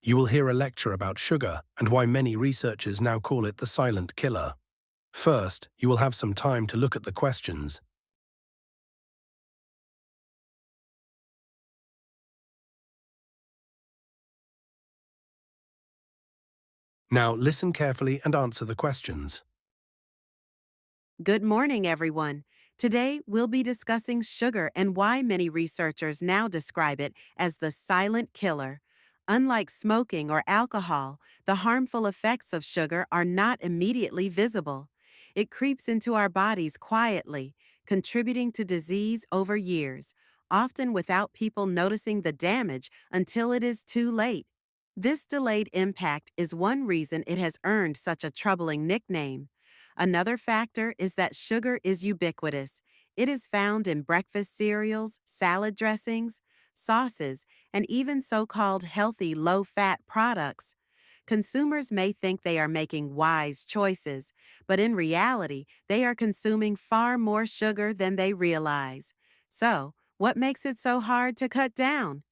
You will hear a lecture about sugar and why many researchers now call it the silent killer. First, you will have some time to look at the questions. Now listen carefully and answer the questions. Good morning, everyone. Today, we'll be discussing sugar and why many researchers now describe it as the silent killer. Unlike smoking or alcohol, the harmful effects of sugar are not immediately visible. It creeps into our bodies quietly, contributing to disease over years, often without people noticing the damage until it is too late. This delayed impact is one reason it has earned such a troubling nickname. Another factor is that sugar is ubiquitous. It is found in breakfast cereals, salad dressings, sauces, and even so-called healthy low-fat products. Consumers may think they are making wise choices, but in reality, they are consuming far more sugar than they realize. So, what makes it so hard to cut down?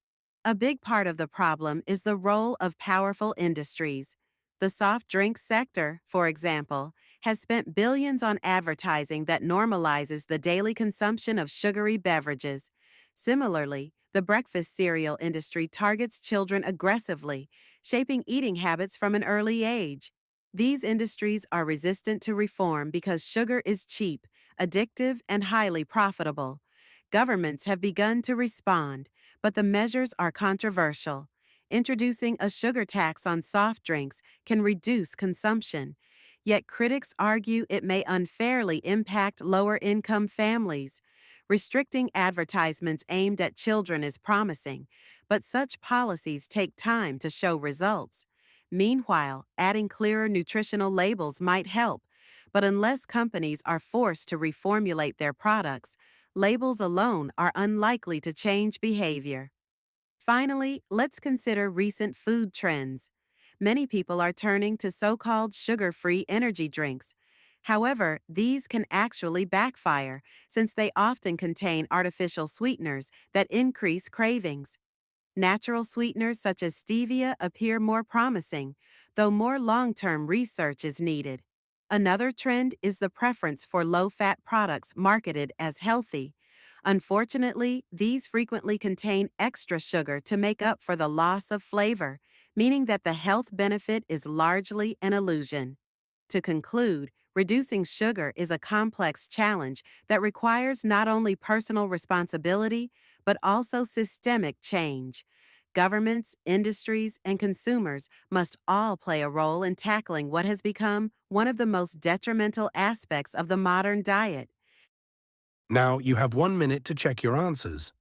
A big part of the problem is the role of powerful industries. The soft drinks sector, for example, has spent billions on advertising that normalizes the daily consumption of sugary beverages. Similarly, the breakfast cereal industry targets children aggressively, shaping eating habits from an early age. These industries are resistant to reform because sugar is cheap, addictive, and highly profitable. Governments have begun to respond, but the measures are controversial. Introducing a sugar tax on soft drinks can reduce consumption, yet critics argue it may unfairly impact lower-income families. Restricting advertisements aimed at children is promising, but such policies take time to show results. Meanwhile, adding clearer nutritional labels might help, but unless companies are forced to reformulate their products, labels alone are unlikely to change behavior. Finally, let's consider recent food trends. Many people are turning to so-called sugar-free energy drinks. However, these can actually backfire since they often contain artificial sweeteners that increase cravings. Natural sweeteners such as stevia appear more promising, though more long-term research is needed. Another trend is the preference for low-fat products marketed as healthy. Unfortunately, these frequently contain extra sugar to make up for the loss of flavor, meaning that the health benefit is largely an illusion. To conclude, reducing sugar is a complex challenge that requires not only personal responsibility, but also systemic change. Governments, industries, and consumers must all play a role in tackling what has become one of the most detrimental aspects of the modern diet. Now you have 1 minute to check your answers.